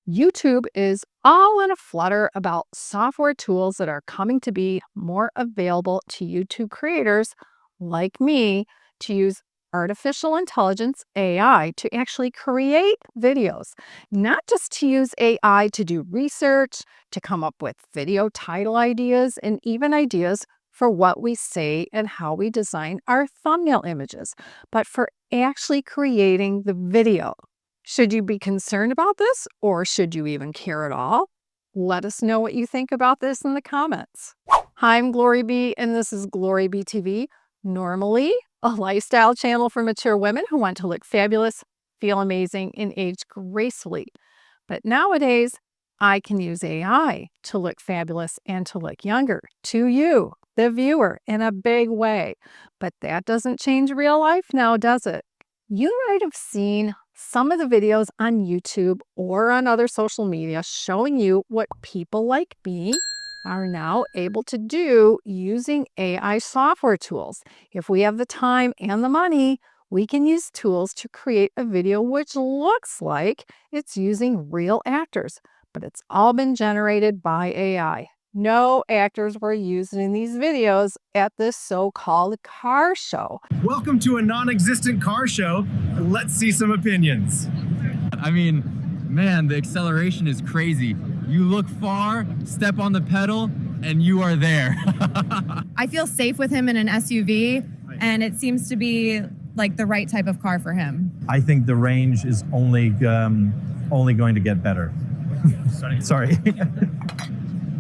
YouTube is all in a flutter about software tools that are coming to be more available to YouTube creators like me to use artificial intelligence AI to actually create videos, not just to use AI to do research, to come up with video title ideas, and even ideas for what we say and how we design our thumbnail images, but for actually creating the video. Should you be concerned about this, or should you even care at all? Let us know what you think about this in the comments. Hi, I'm Glory B, and this is GloryB-TV, normally a lifestyle channel for mature women who want to look fabulous, feel amazing, and age gracefully. But nowadays, I can use AI to look fabulous and to look younger to you, the viewer, in a big way. But that doesn't change real life now, does it? You might have seen some of the videos on YouTube or on other social media showing you what people like me are now able to do using AI software tools. If we have the time and the money, we can use tools to create a video which looks like it's using real actors, but it's all been generated by AI. No actors were used in these videos at this so-called car show. Welcome to a non-existent car show. Let's see some opinions. I mean, man, the acceleration is crazy. You look far, step on the pedal, and you are there. I feel safe with him in an SUV, and it seems to be like the right type of car for him. I think the range is only going to get better. Sorry.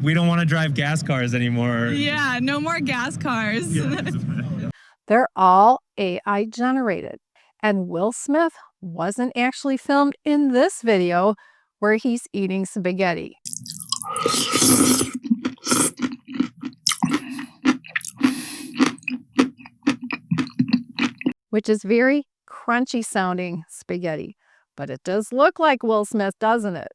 We don't want to drive gas cars anymore. Yeah, no more gas cars. They're all AI generated. And Will Smith wasn't actually filmed in this video where he's eating spaghetti. Which is very crunchy sounding spaghetti. But it does look like Will Smith, doesn't it?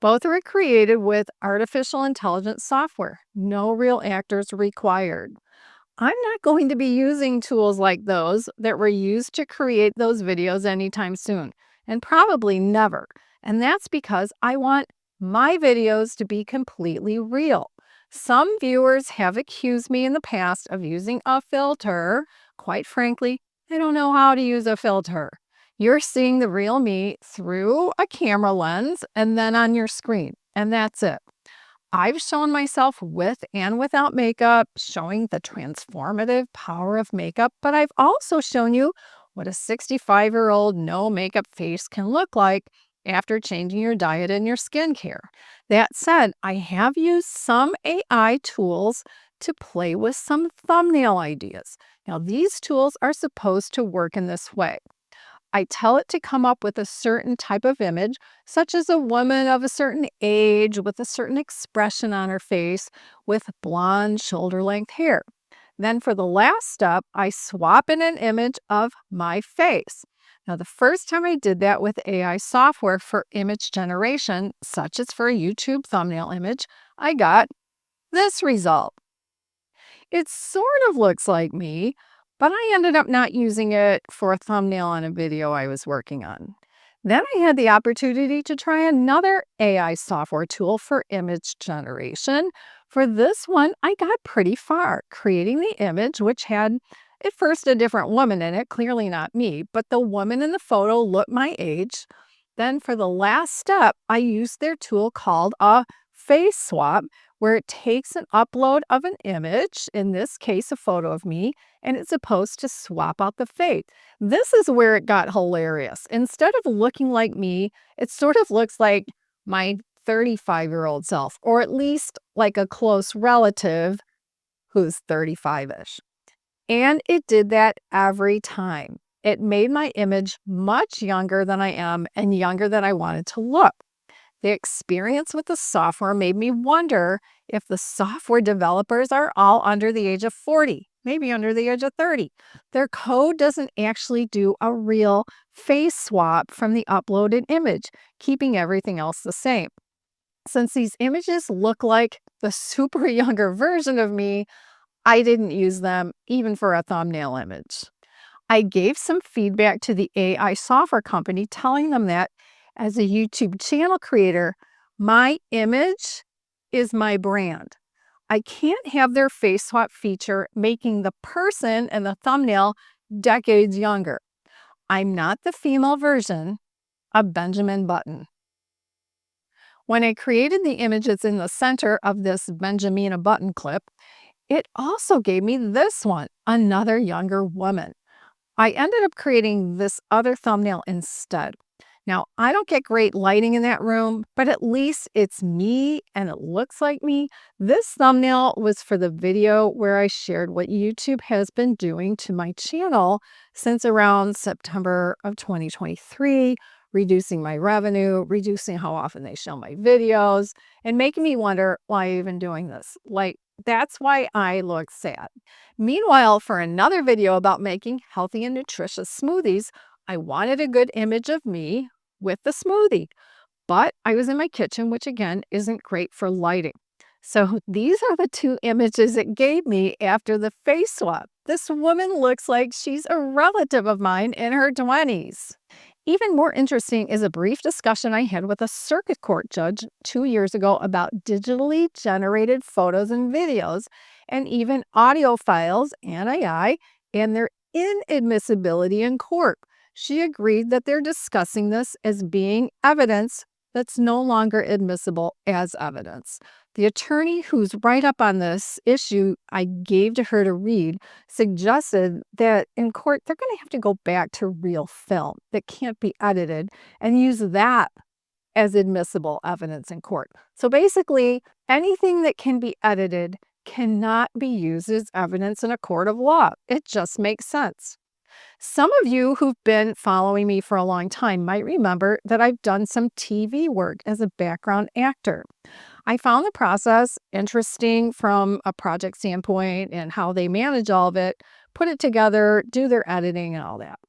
Both were created with artificial intelligence software. No real actors required. I'm not going to be using tools like those that were used to create those videos anytime soon, and probably never. And that's because I want my videos to be completely real. Some viewers have accused me in the past of using a filter. Quite frankly, I don't know how to use a filter. You're seeing the real me through a camera lens and then on your screen, and that's it. I've shown myself with and without makeup, showing the transformative power of makeup, but I've also shown you what a 65-year-old no makeup face can look like after changing your diet and your skincare. That said, I have used some AI tools to play with some thumbnail ideas. Now, these tools are supposed to work in this way. I tell it to come up with a certain type of image, such as a woman of a certain age with a certain expression on her face with blonde shoulder-length hair. Then for the last step, I swap in an image of my face. Now, the first time I did that with AI software for image generation, such as for a YouTube thumbnail image, I got this result. It sort of looks like me, but I ended up not using it for a thumbnail on a video I was working on. Then I had the opportunity to try another AI software tool for image generation. For this one, I got pretty far, creating the image, which had at first a different woman in it, clearly not me, but the woman in the photo looked my age. Then for the last step, I used their tool called a face swap, where it takes an upload of an image, in this case a photo of me, and it's supposed to swap out the face. This is where it got hilarious. Instead of looking like me, it sort of looks like my 35-year-old self, or at least like a close relative who's 35-ish. And it did that every time. It made my image much younger than I am and younger than I wanted to look. The experience with the software made me wonder if the software developers are all under the age of 40, maybe under the age of 30. Their code doesn't actually do a real face swap from the uploaded image, keeping everything else the same. Since these images look like the super younger version of me, I didn't use them even for a thumbnail image. I gave some feedback to the AI software company telling them that As a YouTube channel creator, my image is my brand. I can't have their face swap feature making the person in the thumbnail decades younger. I'm not the female version of Benjamin Button. When I created the images in the center of this Benjamina Button clip, it also gave me this one, another younger woman. I ended up creating this other thumbnail instead. Now, I don't get great lighting in that room, but at least it's me and it looks like me. This thumbnail was for the video where I shared what YouTube has been doing to my channel since around September of 2023, reducing my revenue, reducing how often they show my videos, and making me wonder why I'm even doing this. Like, that's why I look sad. Meanwhile, for another video about making healthy and nutritious smoothies, I wanted a good image of me with the smoothie, but I was in my kitchen, which again isn't great for lighting. So these are the two images it gave me after the face swap. This woman looks like she's a relative of mine in her 20s. Even more interesting is a brief discussion I had with a circuit court judge 2 years ago about digitally generated photos and videos, and even audio files and AI, and their inadmissibility in court. She agreed that they're discussing this as being evidence that's no longer admissible as evidence. The attorney who's right up on this issue I gave to her to read suggested that in court they're going to have to go back to real film that can't be edited and use that as admissible evidence in court. So basically, anything that can be edited cannot be used as evidence in a court of law. It just makes sense. Some of you who've been following me for a long time might remember that I've done some TV work as a background actor. I found the process interesting from a project standpoint and how they manage all of it, put it together, do their editing and all that.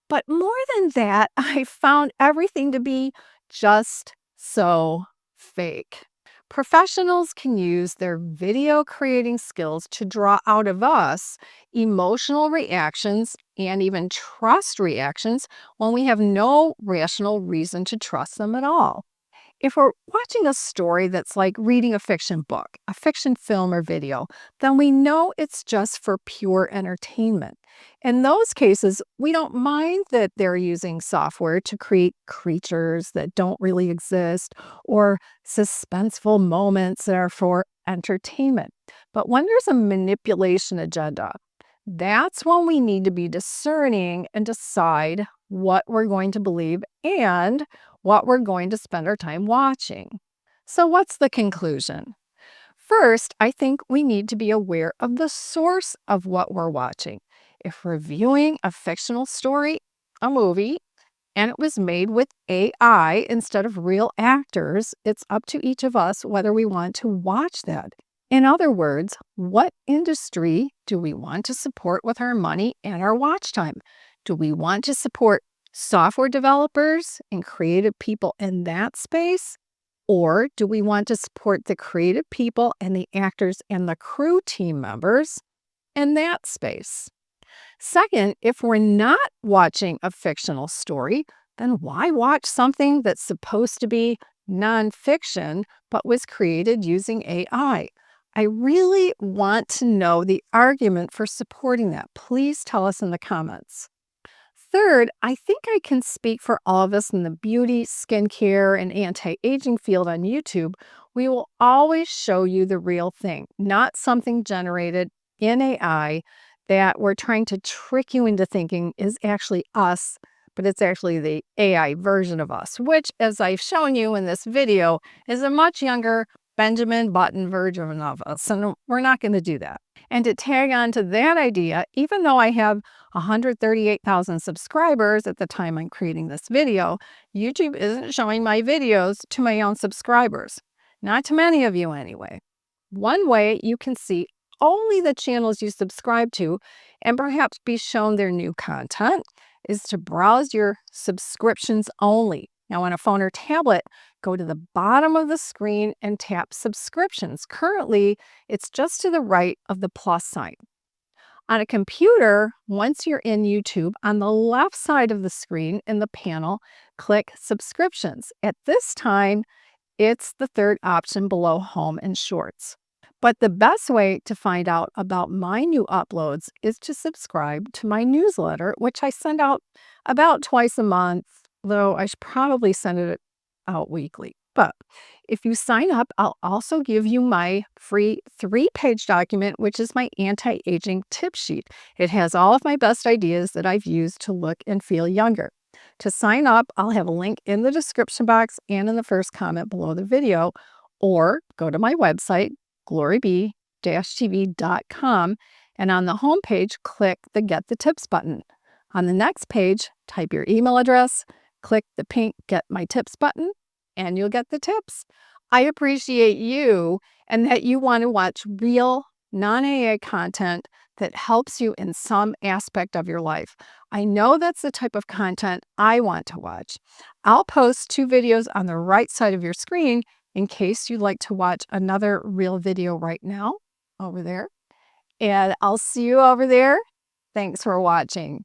But more than that, I found everything to be just so fake. Professionals can use their video creating skills to draw out of us emotional reactions and even trust reactions when we have no rational reason to trust them at all. If we're watching a story that's like reading a fiction book, a fiction film or video, then we know it's just for pure entertainment. In those cases, we don't mind that they're using software to create creatures that don't really exist or suspenseful moments that are for entertainment. But when there's a manipulation agenda, that's when we need to be discerning and decide what we're going to believe and what we're going to spend our time watching. So what's the conclusion? First, I think we need to be aware of the source of what we're watching. If we're viewing a fictional story, a movie, and it was made with AI instead of real actors, it's up to each of us whether we want to watch that. In other words, what industry do we want to support with our money and our watch time? Do we want to support software developers and creative people in that space? Or do we want to support the creative people and the actors and the crew team members in that space? Second, if we're not watching a fictional story, then why watch something that's supposed to be nonfiction but was created using AI? I really want to know the argument for supporting that. Please tell us in the comments. Third, I think I can speak for all of us in the beauty, skincare, and anti-aging field on YouTube. We will always show you the real thing, not something generated in AI that we're trying to trick you into thinking is actually us, but it's actually the AI version of us, which, as I've shown you in this video, is a much younger Benjamin Button version of us, and we're not going to do that. And to tag on to that idea, even though I have 138,000 subscribers at the time I'm creating this video, YouTube isn't showing my videos to my own subscribers. Not to many of you anyway. One way you can see only the channels you subscribe to and perhaps be shown their new content is to browse your subscriptions only. Now on a phone or tablet, go to the bottom of the screen and tap subscriptions. Currently, it's just to the right of the plus sign. On a computer, once you're in YouTube, on the left side of the screen in the panel, click subscriptions. At this time, it's the third option below home and shorts. But the best way to find out about my new uploads is to subscribe to my newsletter, which I send out about twice a month, though I should probably send it out weekly. But if you sign up, I'll also give you my free 3-page document, which is my anti-aging tip sheet. It has all of my best ideas that I've used to look and feel younger. To sign up, I'll have a link in the description box and in the first comment below the video, or go to my website, GloryB-TV.com, and on the home page, click the Get the Tips button. On the next page, type your email address, click the pink Get My Tips button, and you'll get the tips. I appreciate you and that you want to watch real, non-AI content that helps you in some aspect of your life. I know that's the type of content I want to watch. I'll post 2 videos on the right side of your screen in case you'd like to watch another real video right now over there. And I'll see you over there. Thanks for watching.